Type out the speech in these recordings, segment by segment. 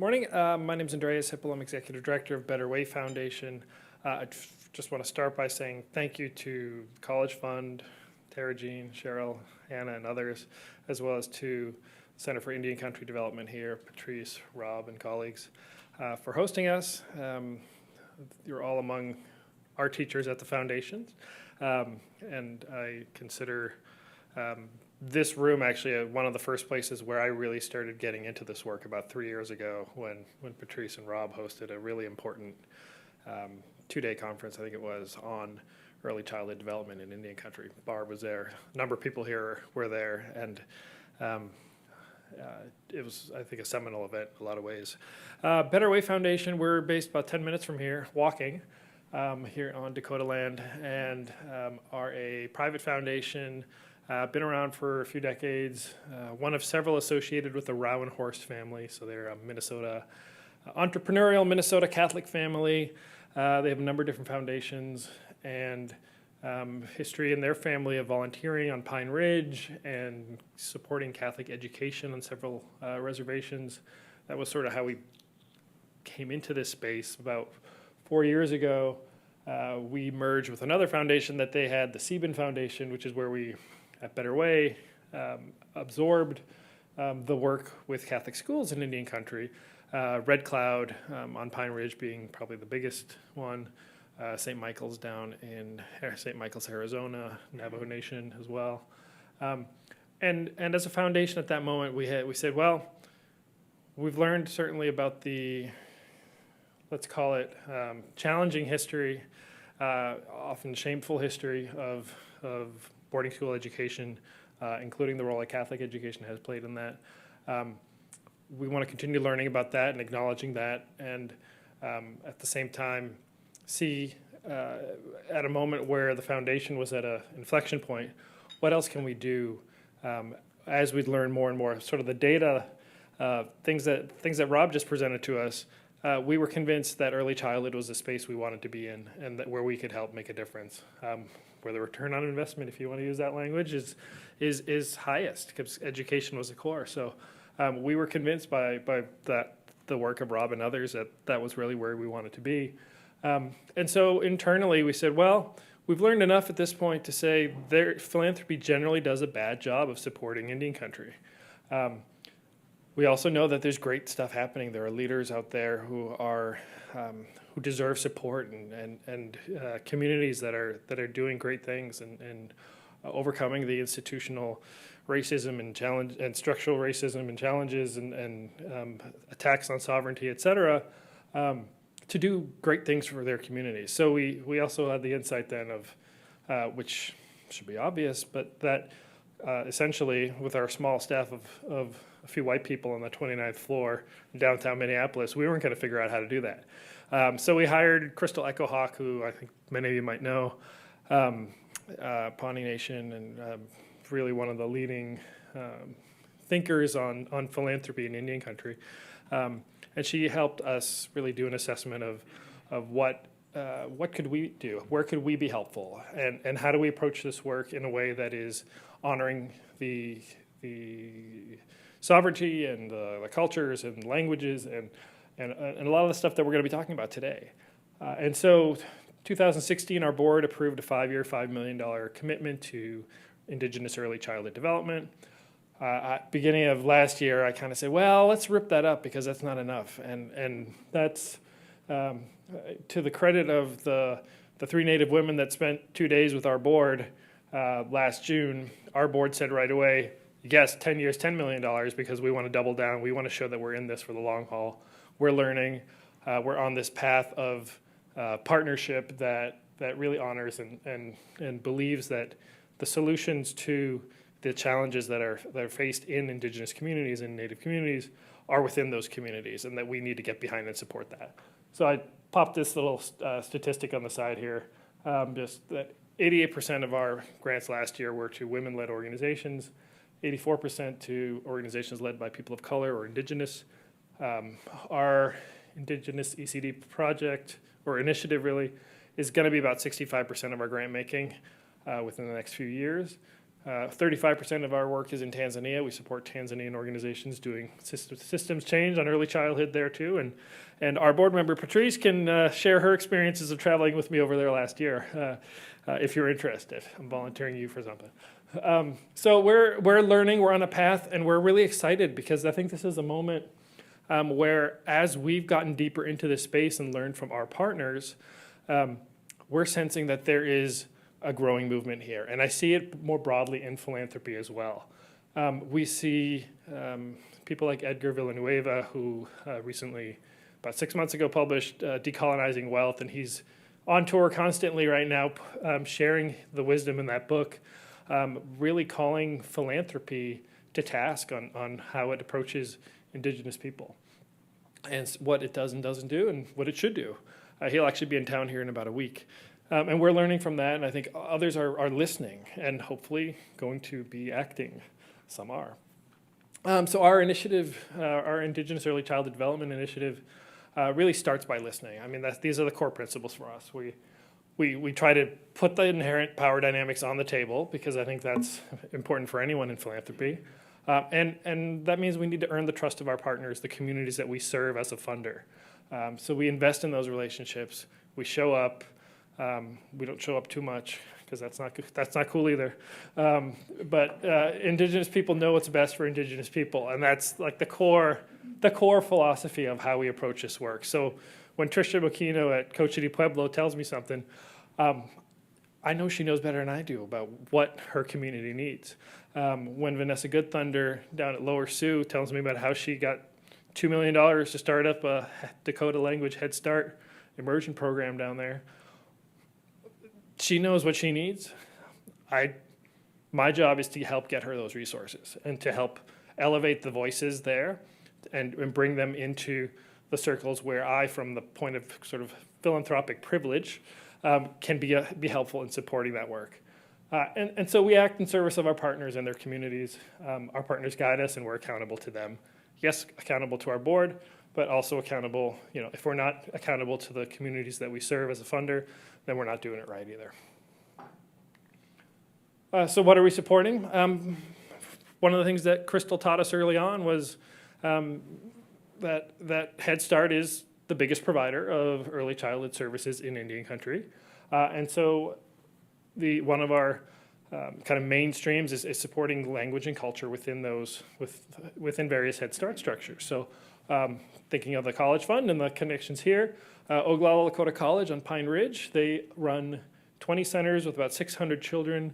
Morning. My name is Andreas Hipple. I'm Executive Director of Better Way Foundation. Just want to start by saying thank you to College Fund, Tara Jean, Cheryl, Anna, and others, as well as to Center for Indian Country Development here, Patrice, Rob, and colleagues, for hosting us. You're all among our teachers at the foundation, and I consider this room actually one of the first places where I really started getting into this work about 3 years ago when Patrice and Rob hosted a really important two-day conference, I think it was, on early childhood development in Indian country. Barb was there. A number of people here were there, and it was, I think, a seminal event in a lot of ways. Better Way Foundation, we're based about 10 minutes from here, walking, here on Dakota land, and are a private foundation. Been around for a few decades, one of several associated with the Rowan Horst family. So they're a Minnesota, entrepreneurial Minnesota Catholic family. They have a number of different foundations and history in their family of volunteering on Pine Ridge and supporting Catholic education on several reservations. That was sort of how we came into this space about 4 years ago. We merged with another foundation that they had, the Sebin Foundation, which is where we, at Better Way, absorbed the work with Catholic schools in Indian country. Red Cloud on Pine Ridge being probably the biggest one. St. Michael's down in St. Michael's, Arizona, Navajo Nation as well. And as a foundation at that moment, we said, well, we've learned certainly about the, let's call it, challenging history, often shameful history of boarding school education, including the role that Catholic education has played in that. We want to continue learning about that and acknowledging that, and at the same time see at a moment where the foundation was at an inflection point, what else can we do as we learn more and more? Sort of the data, things that Rob just presented to us. We were convinced that early childhood was a space we wanted to be in, and that where we could help make a difference. Where the return on investment, if you want to use that language, is highest, because education was the core. So we were convinced by the work of Rob and others that was really where we wanted to be. And so internally we said, well, we've learned enough at this point to say philanthropy generally does a bad job of supporting Indian country. We also know that there's great stuff happening. There are leaders out there who deserve support, and communities that are doing great things and overcoming the institutional racism and structural racism and challenges and attacks on sovereignty, et cetera, to do great things for their communities. So we also had the insight then of, which should be obvious, but that essentially with our small staff of a few white people on the 29th floor in downtown Minneapolis, we weren't going to figure out how to do that. So we hired Crystal Echohawk, who I think many of you might know, Pawnee Nation, and really one of the leading thinkers on philanthropy in Indian country. And she helped us really do an assessment of what could we do, where could we be helpful, and how do we approach this work in a way that is honoring the sovereignty and the cultures and languages and a lot of the stuff that we're going to be talking about today. And so 2016, our board approved a 5-year, $5 million commitment to Indigenous early childhood development. At beginning of last year, I kind of said, well, let's rip that up because that's not enough. And that's to the credit of the 3 Native women that spent 2 days with our board last June. Our board said right away, yes, 10 years, $10 million, because we want to double down. We want to show that we're in this for the long haul. We're learning. We're on this path of partnership that really honors and believes that the solutions to the challenges that are faced in Indigenous communities and Native communities are within those communities, and that we need to get behind and support that. So I popped this little statistic on the side here, just that 88% of our grants last year were to women-led organizations, 84% to organizations led by people of color or Indigenous. Our Indigenous ECD project, or initiative really, is going to be about 65% of our grant making within the next few years. 35% of our work is in Tanzania. We support Tanzanian organizations doing systems change on early childhood there too. And our board member, Patrice, can share her experiences of traveling with me over there last year, if you're interested. I'm volunteering you for something. So we're learning, we're on a path, and we're really excited because I think this is a moment where as we've gotten deeper into this space and learned from our partners, we're sensing that there is a growing movement here. And I see it more broadly in philanthropy as well. We see people like Edgar Villanueva, who recently, about 6 months ago, published Decolonizing Wealth, and he's on tour constantly right now, sharing the wisdom in that book, really calling philanthropy to task on how it approaches Indigenous people and what it does and doesn't do and what it should do. He'll actually be in town here in about a week. And we're learning from that, and I think others are listening and hopefully going to be acting. Some are. So our initiative, our Indigenous Early Childhood Development Initiative, really starts by listening. I mean, these are the core principles for us. We try to put the inherent power dynamics on the table because I think that's important for anyone in philanthropy. And that means we need to earn the trust of our partners, the communities that we serve as a funder. So we invest in those relationships. We show up. We don't show up too much because that's not cool either. But Indigenous people know what's best for Indigenous people, and that's like the core philosophy of how we approach this work. So when Tricia Makino at Coche de Pueblo tells me something, I know she knows better than I do about what her community needs. When Vanessa Goodthunder down at Lower Sioux tells me about how she got $2 million to start up a Dakota language Head Start immersion program down there, she knows what she needs. My job is to help get her those resources and to help elevate the voices there and bring them into the circles where I, from the point of sort of philanthropic privilege, can be helpful in supporting that work. And so we act in service of our partners and their communities. Our partners guide us and we're accountable to them. Yes, accountable to our board, but also accountable, if we're not accountable to the communities that we serve as a funder, then we're not doing it right either. So what are we supporting? One of the things that Crystal taught us early on was that Head Start is the biggest provider of early childhood services in Indian country. And so one of our kind of mainstreams is supporting language and culture within within various Head Start structures. So thinking of the College Fund and the connections here, Oglala Lakota College on Pine Ridge, they run 20 centers with about 600 children.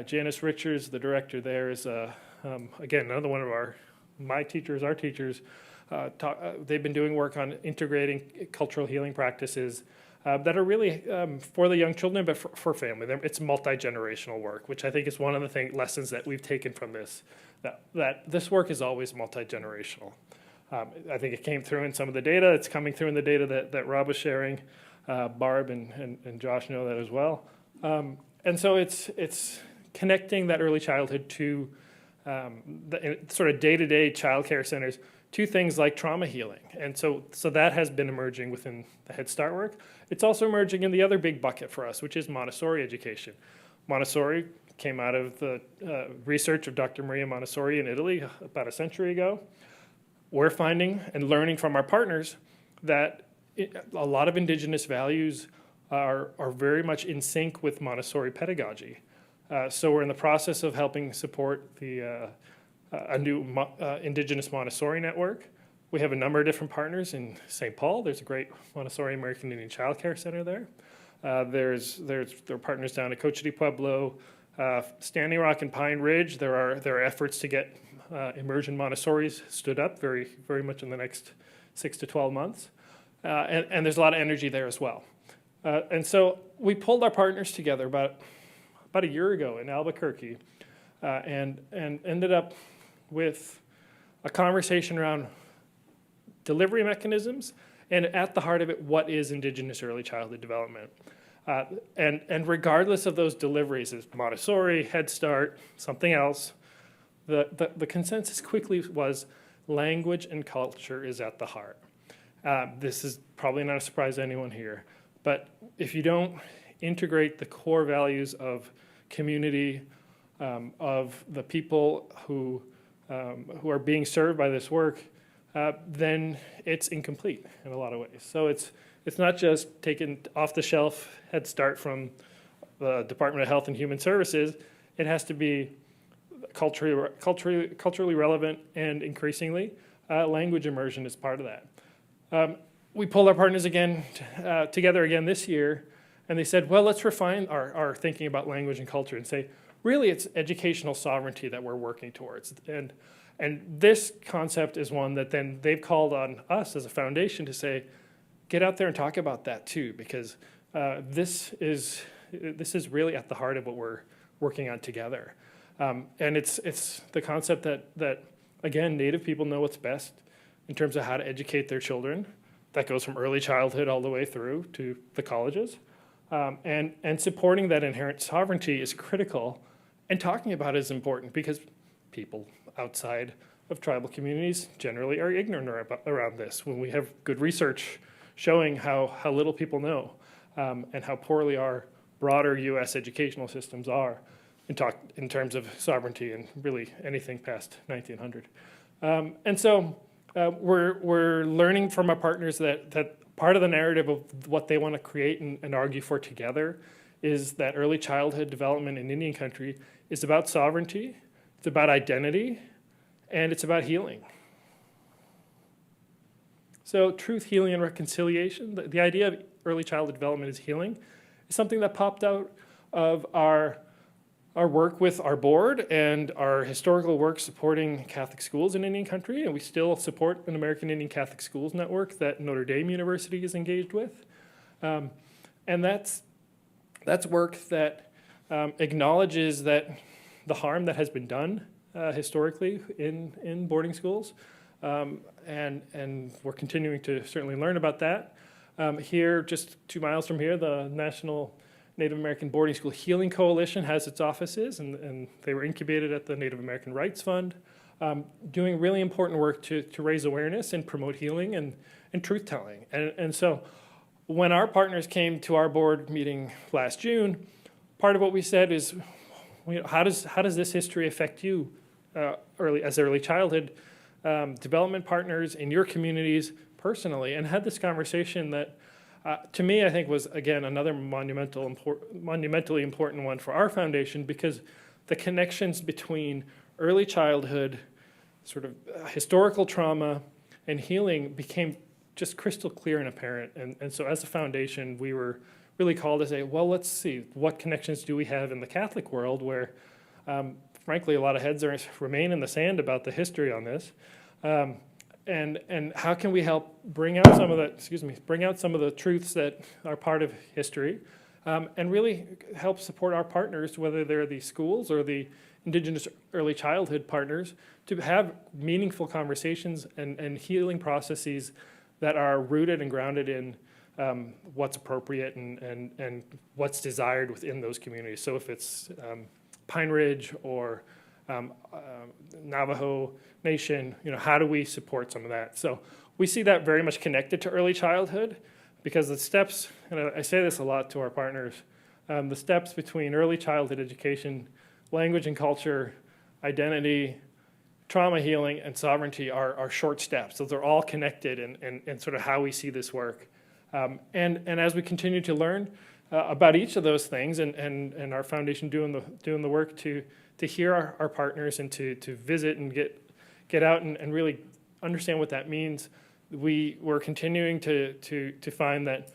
Janice Richards, the director there, is, again, another one of our teachers. They've been doing work on integrating cultural healing practices that are really for the young children, but for family. It's multi-generational work, which I think is one of the lessons that we've taken from this, that this work is always multi-generational. I think it came through in some of the data. It's coming through in the data that Rob was sharing. Barb and Josh know that as well. And so it's connecting that early childhood to the sort of day-to-day child care centers to things like trauma healing. And so that has been emerging within the Head Start work. It's also emerging in the other big bucket for us, which is Montessori education. Montessori came out of the research of Dr. Maria Montessori in Italy about a century ago. We're finding and learning from our partners that a lot of Indigenous values are very much in sync with Montessori pedagogy. So we're in the process of helping support a new Indigenous Montessori network. We have a number of different partners in St. Paul. There's a great Montessori American Indian Child Care Center there. There are partners down at Coche de Pueblo, Standing Rock and Pine Ridge. There are efforts to get immersion Montessoris stood up very, very much in the next 6 to 12 months. And there's a lot of energy there as well. And so we pulled our partners together about a year ago in Albuquerque and ended up with a conversation around delivery mechanisms and at the heart of it, what is Indigenous early childhood development? And regardless of those deliveries, is Montessori, Head Start, something else, the consensus quickly was language and culture is at the heart. This is probably not a surprise to anyone here, but if you don't integrate the core values of community, of the people who are being served by this work, then it's incomplete in a lot of ways. So it's not just taken off the shelf Head Start from the Department of Health and Human Services. It has to be culturally relevant, and increasingly language immersion is part of that. We pulled our partners together again this year, and they said, well, let's refine our thinking about language and culture and say, really, it's educational sovereignty that we're working towards. And this concept is one that then they've called on us as a foundation to say, get out there and talk about that too, because this is really at the heart of what we're working on together. And it's the concept that, again, Native people know what's best in terms of how to educate their children. That goes from early childhood all the way through to the colleges. And supporting that inherent sovereignty is critical, and talking about it is important because people outside of tribal communities generally are ignorant around this. When we have good research showing how little people know and how poorly our broader U.S. educational systems are in terms of sovereignty and really anything past 1900. And so we're learning from our partners that part of the narrative of what they want to create and argue for together is that early childhood development in Indian country is about sovereignty, it's about identity, and it's about healing. So truth, healing, and reconciliation, the idea of early childhood development as healing is something that popped out of our work with our board and our historical work supporting Catholic schools in Indian country, and we still support an American Indian Catholic Schools network that Notre Dame University is engaged with. And that's work that acknowledges that the harm that has been done historically in boarding schools, and we're continuing to certainly learn about that. Here, just 2 miles from here, the National Native American Boarding School Healing Coalition has its offices, and they were incubated at the Native American Rights Fund, doing really important work to raise awareness and promote healing and truth-telling. And so when our partners came to our board meeting last June, part of what we said is, how does this history affect you as early childhood development partners in your communities personally? And had this conversation that to me, I think was, again, another monumentally important one for our foundation, because the connections between early childhood, sort of historical trauma, and healing became just crystal clear and apparent. And so as a foundation, we were really called to say, well, let's see, what connections do we have in the Catholic world where, frankly, a lot of heads remain in the sand about the history on this. And how can we help bring out some of the truths that are part of history, and really help support our partners, whether they're the schools or the Indigenous early childhood partners, to have meaningful conversations and healing processes that are rooted and grounded in what's appropriate and what's desired within those communities. So if it's Pine Ridge or Navajo Nation, how do we support some of that? So we see that very much connected to early childhood, because the steps, and I say this a lot to our partners, the steps between early childhood education, language and culture, identity, trauma healing, and sovereignty are short steps. So they're all connected in sort of how we see this work. And as we continue to learn about each of those things, and our foundation doing the work to hear our partners and to visit and get out and really understand what that means, we're continuing to find that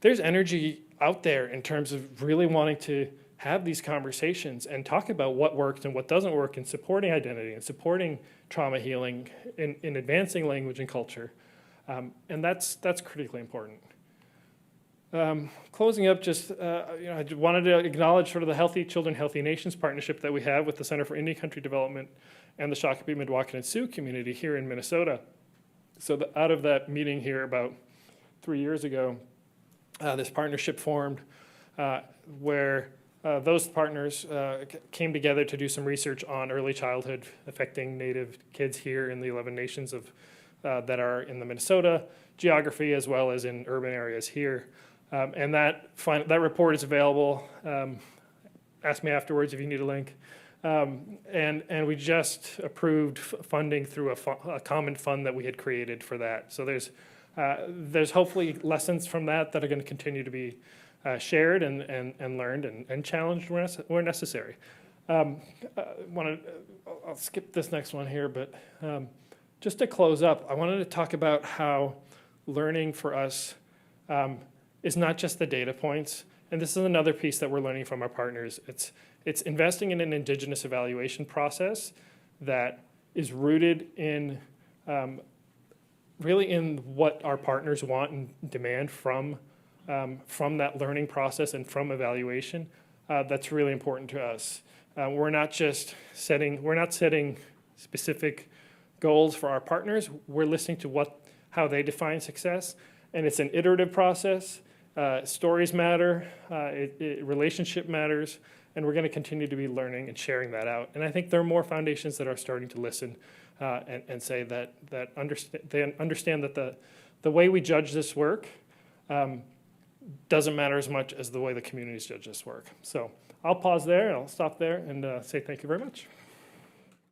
there's energy out there in terms of really wanting to have these conversations and talk about what works and what doesn't work, and supporting identity and supporting trauma healing in advancing language and culture. And that's critically important. Closing up, I wanted to acknowledge sort of the Healthy Children, Healthy Nations partnership that we have with the Center for Indian Country Development and the Shakopee, Mdewakanton, and Sioux community here in Minnesota. So out of that meeting here about 3 years ago, this partnership formed where those partners came together to do some research on early childhood affecting Native kids here in the 11 nations that are in the Minnesota geography, as well as in urban areas here. And that report is available. Ask me afterwards if you need a link. And we just approved funding through a common fund that we had created for that. So there's hopefully lessons from that that are going to continue to be shared and learned and challenged where necessary. I'll skip this next one here, but just to close up, I wanted to talk about how learning for us is not just the data points. And this is another piece that we're learning from our partners. It's investing in an Indigenous evaluation process that is rooted in really in what our partners want and demand from that learning process and from evaluation. That's really important to us. We're not setting specific goals for our partners. We're listening to how they define success, and it's an iterative process. Stories matter, relationship matters, and we're going to continue to be learning and sharing that out. And I think there are more foundations that are starting to listen and say that they understand that the way we judge this work doesn't matter as much as the way the communities judge this work. So I'll pause there, and I'll stop there and say thank you very much.